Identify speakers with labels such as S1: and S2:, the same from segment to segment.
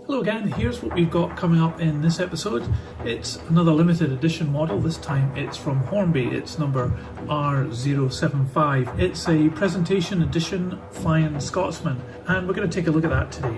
S1: Hello again, here's what we've got coming up in this episode. It's another limited edition model. This time it's from Hornby. It's number R075. It's a Presentation Edition Flying Scotsman, and we're going to take a look at that today.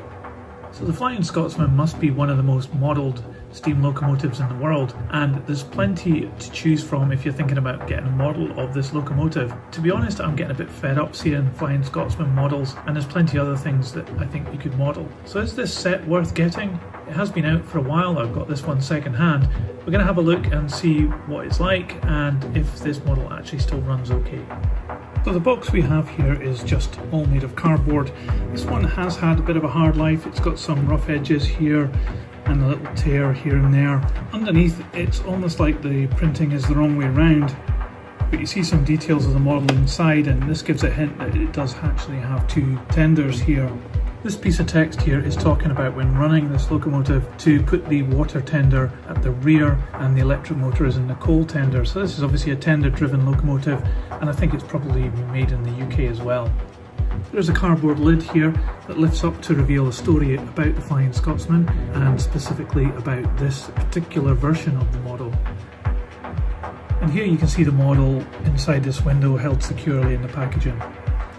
S1: So the Flying Scotsman must be one of the most modelled steam locomotives in the world, and there's plenty to choose from if you're thinking about getting a model of this locomotive. To be honest, I'm getting a bit fed up seeing Flying Scotsman models, and there's plenty other things that I think you could model. So is this set worth getting? It has been out for a while. I've got this one second hand. We're going to have a look and see what it's like and if this model actually still runs okay. So the box we have here is just all made of cardboard. This one has had a bit of a hard life. It's got some rough edges here and a little tear here and there. Underneath, it's almost like the printing is the wrong way around, but you see some details of the model inside, and this gives a hint that it does actually have two tenders here. This piece of text here is talking about when running this locomotive to put the water tender at the rear and the electric motor is in the coal tender. So this is obviously a tender driven locomotive, and I think it's probably made in the UK as well. There's a cardboard lid here that lifts up to reveal a story about the Flying Scotsman, and specifically about this particular version of the model. And here you can see the model inside this window held securely in the packaging.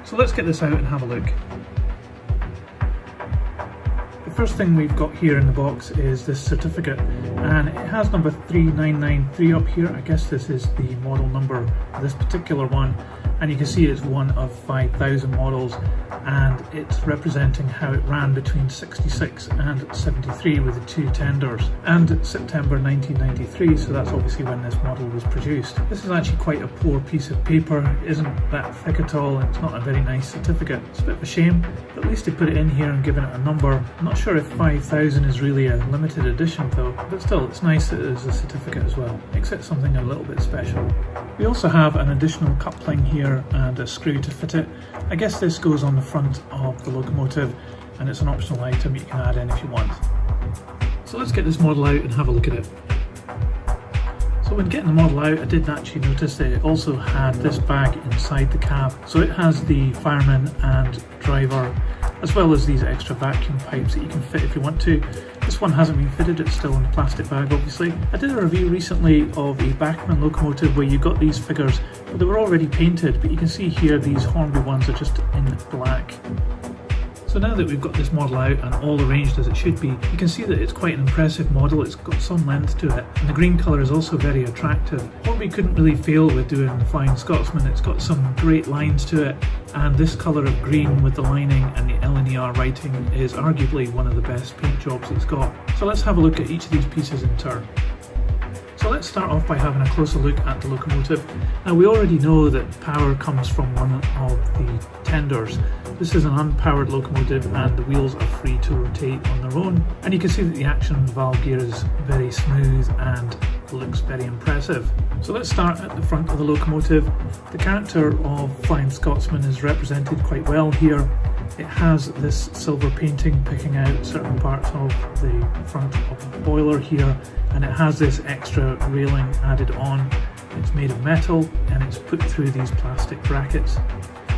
S1: So let's get this out and have a look. The first thing we've got here in the box is this certificate, and it has number 3993 up here. I guess this is the model number for this particular one, and you can see it's one of 5,000 models, and it's representing how it ran between 66 and 73 with the two tenders, and September 1993, so that's obviously when this model was produced. This is actually quite a poor piece of paper. It isn't that thick at all, and it's not a very nice certificate. It's a bit of a shame, but at least they put it in here and given it a number. I'm not sure if 5,000 is really a limited edition though, but still it's nice that there's a certificate as well. Makes it something a little bit special. We also have an additional coupling here and a screw to fit it. I guess this goes on the front of the locomotive, and it's an optional item you can add in if you want. So let's get this model out and have a look at it. So when getting the model out, I did actually notice that it also had this bag inside the cab. So it has the fireman and driver, as well as these extra vacuum pipes that you can fit if you want to. This one hasn't been fitted, it's still in the plastic bag obviously. I did a review recently of a Bachmann locomotive where you got these figures, but they were already painted, but you can see here these Hornby ones are just in black. So now that we've got this model out and all arranged as it should be, you can see that it's quite an impressive model. It's got some length to it, and the green colour is also very attractive. Hornby couldn't really fail with doing the Flying Scotsman. It's got some great lines to it, and this colour of green with the lining and the LNER writing is arguably one of the best paint jobs it's got. So let's have a look at each of these pieces in turn. So let's start off by having a closer look at the locomotive. Now we already know that power comes from one of the tenders. This is an unpowered locomotive and the wheels are free to rotate on their own. And you can see that the action valve gear is very smooth and looks very impressive. So let's start at the front of the locomotive. The character of Flying Scotsman is represented quite well here. It has this silver painting picking out certain parts of the front of the boiler here, and it has this extra railing added on. It's made of metal and it's put through these plastic brackets.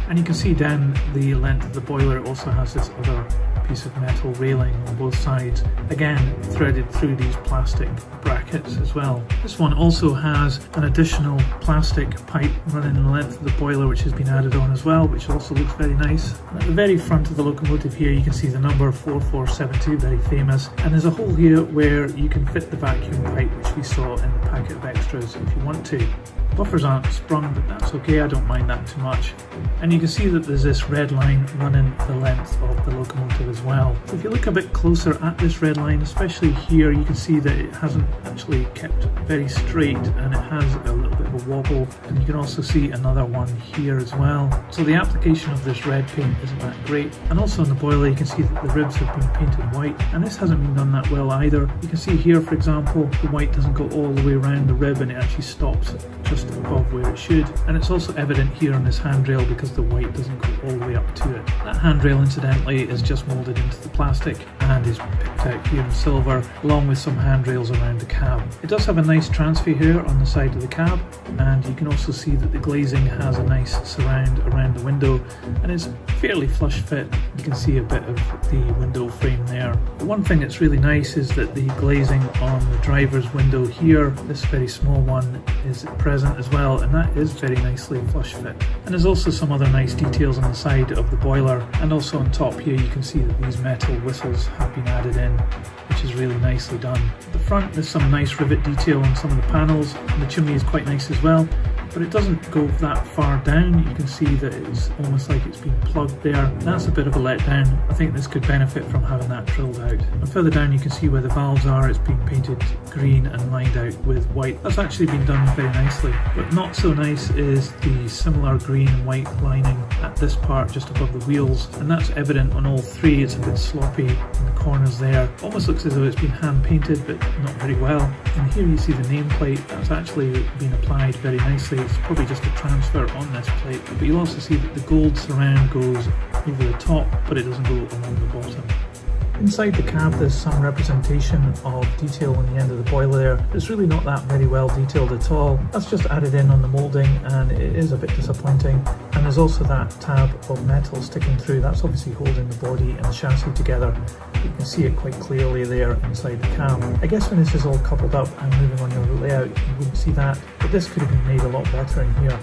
S1: And you can see down the length of the boiler it also has this other piece of metal railing on both sides, again threaded through these plastic brackets as well. This one also has an additional plastic pipe running the length of the boiler which has been added on as well, which also looks very nice. And at the very front of the locomotive here you can see the number 4472, very famous, and there's a hole here where you can fit the vacuum pipe which we saw in the packet of extras if you want to. Buffers aren't sprung, but that's okay, I don't mind that too much. And you can see that there's this red line running the length of the locomotive as well. So if you look a bit closer at this red line, especially here, you can see that it hasn't actually kept very straight and it has a little bit of a wobble, and you can also see another one here as well. So the application of this red paint isn't that great. And also in the boiler you can see that the ribs have been painted white, and this hasn't been done that well either. You can see here, for example, the white doesn't go all the way around the rib and it actually stops just above where it should, and it's also evident here on this handrail because the white doesn't go all the way up to it. That handrail incidentally is just moulded into the plastic and is picked out here in silver, along with some handrails around the cab. It does have a nice transfer here on the side of the cab, and you can also see that the glazing has a nice surround around the window and is fairly flush fit. You can see a bit of the window frame there. The one thing that's really nice is that the glazing on the driver's window here, this very small one, is present as well, and that is very nicely flush fit. And there's also some other nice details on the side of the boiler, and also on top here you can see that these metal whistles have been added in, which is really nicely done. At the front there's some nice rivet detail on some of the panels, and the chimney is quite nice as well, but it doesn't go that far down. You can see that it's almost like it's been plugged there. That's a bit of a letdown. I think this could benefit from having that drilled out. And further down you can see where the valves are. It's been painted green and lined out with white. That's actually been done very nicely. But not so nice is the similar green and white lining at this part just above the wheels, and that's evident on all three. It's a bit sloppy in the corners there. Almost looks as though it's been hand painted, but not very well. And here you see the nameplate. That's actually been applied very nicely. It's probably just a transfer on this plate, but you'll also see that the gold surround goes over the top, but it doesn't go along the bottom. Inside the cab there's some representation of detail on the end of the boiler there. It's really not that very well detailed at all. That's just added in on the moulding, and it is a bit disappointing. And there's also that tab of metal sticking through. That's obviously holding the body and the chassis together. You can see it quite clearly there inside the cab. I guess when this is all coupled up and moving on your layout you wouldn't see that, but this could have been made a lot better in here.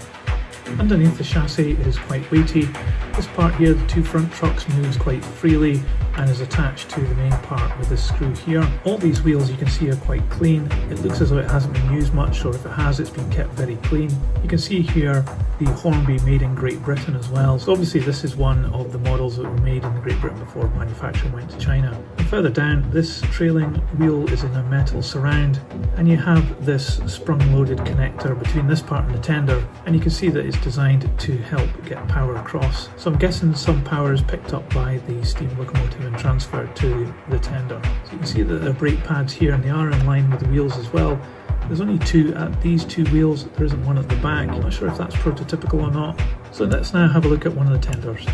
S1: Underneath the chassis it is quite weighty. This part here, the two front trucks, moves quite freely and is attached to the main part with this screw here. All these wheels you can see are quite clean. It looks as though it hasn't been used much, or if it has, it's been kept very clean. You can see here the Hornby made in Great Britain as well. So obviously this is one of the models that were made in Great Britain before manufacturing went to China. And further down, this trailing wheel is in a metal surround, and you have this sprung-loaded connector between this part and the tender, and you can see that it's designed to help get power across. So I'm guessing some power is picked up by the steam locomotive and transferred to the tender. So you can see that there are brake pads here, and they are in line with the wheels as well. There's only two at these two wheels, there isn't one at the back. I'm not sure if that's prototypical or not. So let's now have a look at one of the tenders.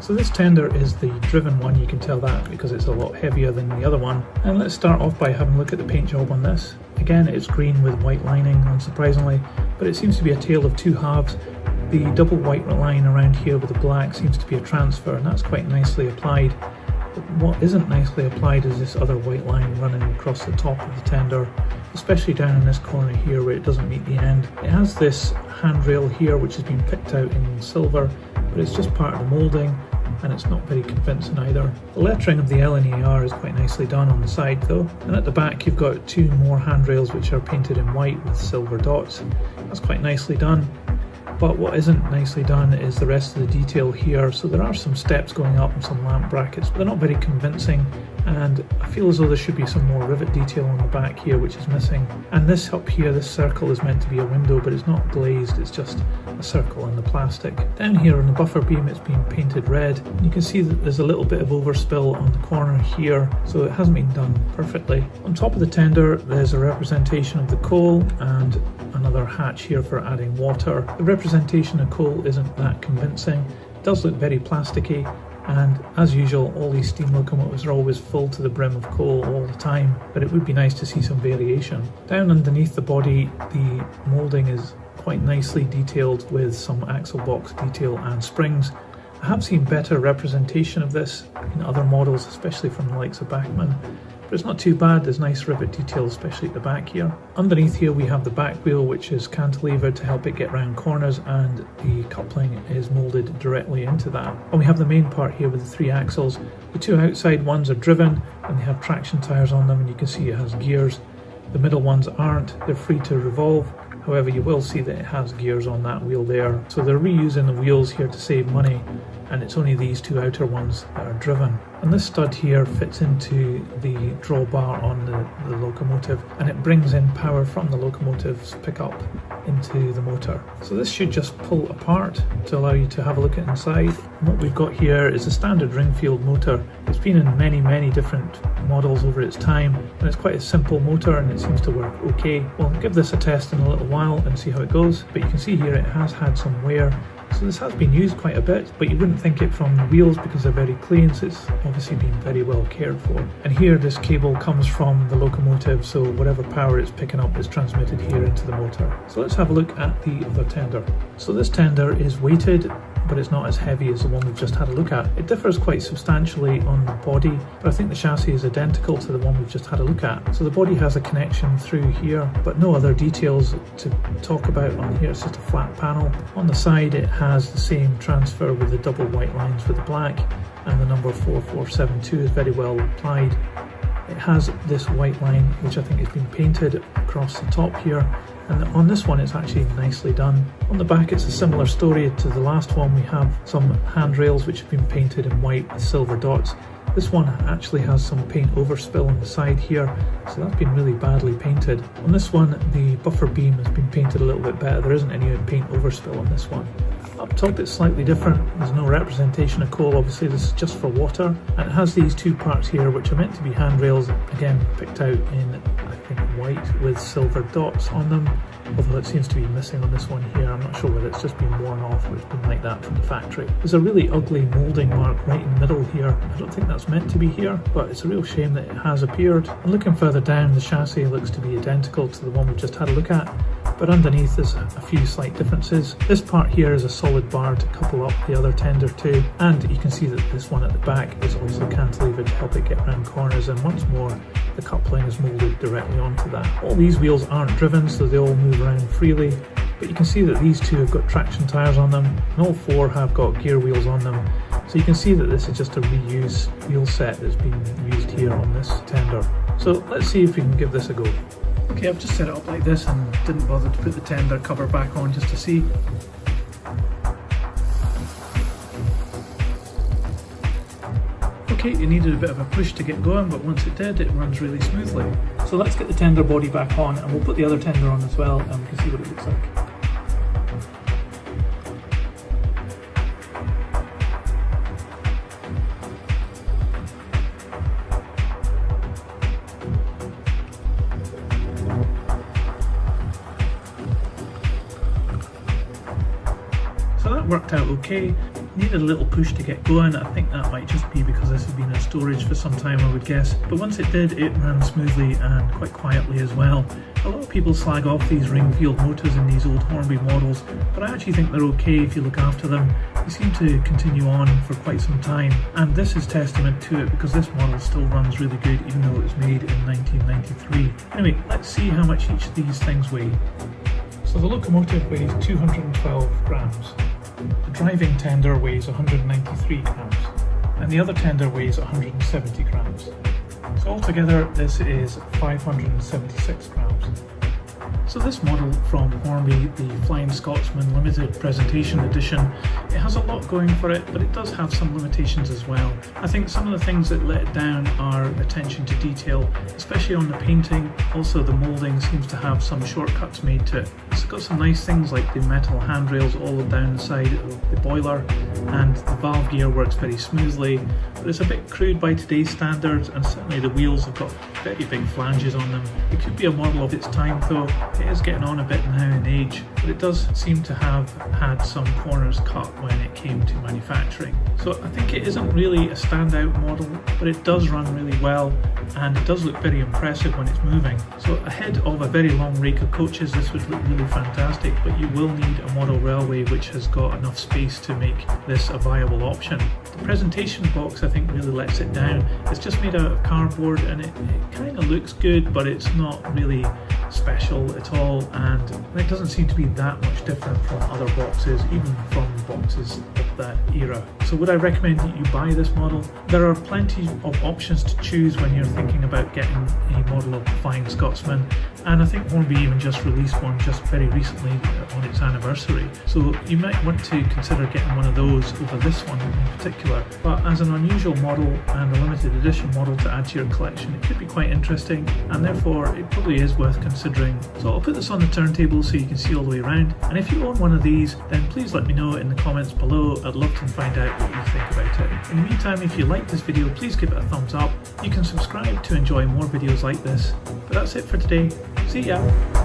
S1: So this tender is the driven one, you can tell that because it's a lot heavier than the other one. And let's start off by having a look at the paint job on this. Again, it's green with white lining, unsurprisingly, but it seems to be a tale of two halves. The double white line around here with the black seems to be a transfer, and that's quite nicely applied. But what isn't nicely applied is this other white line running across the top of the tender, especially down in this corner here where it doesn't meet the end. It has this handrail here which has been picked out in silver, but it's just part of the moulding, and it's not very convincing either. The lettering of the L and AR is quite nicely done on the side though, and at the back you've got two more handrails which are painted in white with silver dots. That's quite nicely done. But what isn't nicely done is the rest of the detail here. So there are some steps going up and some lamp brackets, but they're not very convincing, and I feel as though there should be some more rivet detail on the back here which is missing. And this up here, this circle is meant to be a window, but it's not glazed, it's just a circle in the plastic. Down here on the buffer beam it's been painted red, and you can see that there's a little bit of overspill on the corner here, so it hasn't been done perfectly. On top of the tender there's a representation of the coal and another hatch here for adding water. The representation of coal isn't that convincing. It does look very plasticky, and as usual all these steam locomotives are always full to the brim of coal all the time, but it would be nice to see some variation. Down underneath the body the moulding is quite nicely detailed with some axle box detail and springs. I have seen better representation of this in other models, especially from the likes of Bachmann, but it's not too bad. There's nice rivet detail, especially at the back here. Underneath here we have the back wheel which is cantilevered to help it get round corners, and the coupling is moulded directly into that. And we have the main part here with the three axles. The two outside ones are driven and they have traction tyres on them, and you can see it has gears. The middle ones aren't, they're free to revolve. However, you will see that it has gears on that wheel there. So they're reusing the wheels here to save money, and it's only these two outer ones that are driven. And this stud here fits into the drawbar on the locomotive, and it brings in power from the locomotive's pickup into the motor. So this should just pull apart to allow you to have a look at inside. And what we've got here is a standard Ringfield motor. It's been in many different models over its time, and it's quite a simple motor and it seems to work okay. We'll give this a test in a little while and see how it goes, but you can see here it has had some wear. So this has been used quite a bit, but you wouldn't think it from the wheels because they're very clean, so it's obviously been very well cared for. And here this cable comes from the locomotive, so whatever power it's picking up is transmitted here into the motor. So let's have a look at the other tender. So this tender is weighted, but it's not as heavy as the one we've just had a look at. It differs quite substantially on the body, but I think the chassis is identical to the one we've just had a look at. So the body has a connection through here, but no other details to talk about on here. It's just a flat panel. On the side it has the same transfer with the double white lines for the black, and the number 4472 is very well applied. It has this white line which I think has been painted across the top here, and on this one it's actually nicely done. On the back it's a similar story to the last one. We have some handrails which have been painted in white with silver dots. This one actually has some paint overspill on the side here, so that's been really badly painted. On this one the buffer beam has been painted a little bit better. There isn't any paint overspill on this one. Up top it's slightly different. There's no representation of coal, obviously this is just for water, and it has these two parts here which are meant to be handrails, again picked out in I think white with silver dots on them, although it seems to be missing on this one here. I'm not sure whether it's just been worn off or it's been like that from the factory. There's a really ugly moulding mark right in the middle here. I don't think that's meant to be here, but it's a real shame that it has appeared. And looking further down, the chassis looks to be identical to the one we just had a look at, but underneath there's a few slight differences. This part here is a solid bar to couple up the other tender to, and you can see that this one at the back is also cantilevered to help it get around corners, and once more the coupling is moulded directly onto that. All these wheels aren't driven, so they all move around freely, but you can see that these two have got traction tyres on them, and all four have got gear wheels on them, so you can see that this is just a reuse wheel set that's been used here on this tender. So let's see if we can give this a go. Okay, I've just set it up like this and didn't bother to put the tender cover back on just to see. Okay, it needed a bit of a push to get going, but once it did, it runs really smoothly. So let's get the tender body back on, and we'll put the other tender on as well, and we can see what it looks like. So that worked out okay. Needed a little push to get going. I think that might just be because this has been in storage for some time, I would guess. But once it did, it ran smoothly and quite quietly as well. A lot of people slag off these Ringfield motors in these old Hornby models, but I actually think they're okay if you look after them. They seem to continue on for quite some time, and this is testament to it because this model still runs really good even though it was made in 1993. Anyway, let's see how much each of these things weigh. So the locomotive weighs 212 grams. The driving tender weighs 193 grams, and the other tender weighs 170 grams. So altogether this is 576 grams. So this model from Hornby, the Flying Scotsman Limited Presentation Edition, it has a lot going for it, but it does have some limitations as well. I think some of the things that let it down are attention to detail, especially on the painting. Also the moulding seems to have some shortcuts made to it. It's got some nice things like the metal handrails all down the side of the boiler, and the valve gear works very smoothly, but it's a bit crude by today's standards, and certainly the wheels have got very big flanges on them. It could be a model of its time though. It is getting on a bit now in age, but it does seem to have had some corners cut when it came to manufacturing. So I think it isn't really a standout model, but it does run really well, and it does look very impressive when it's moving. So ahead of a very long rake of coaches, this would look really fantastic, but you will need a model railway which has got enough space to make this a viable option. The presentation box I think really lets it down. It's just made out of cardboard, and it kind of looks good, but it's not really special at all, and it doesn't seem to be that much different from other boxes, even from boxes that era. So would I recommend that you buy this model? There are plenty of options to choose when you're thinking about getting a model of the Flying Scotsman, and I think Hornby even just released one just very recently on its anniversary. So you might want to consider getting one of those over this one in particular. But as an unusual model and a limited edition model to add to your collection, it could be quite interesting, and therefore it probably is worth considering. So I'll put this on the turntable so you can see all the way around, and if you own one of these, then please let me know in the comments below. I'd love to find out what you think about it. In the meantime, if you liked this video, please give it a thumbs up. You can subscribe to enjoy more videos like this. But that's it for today. See ya!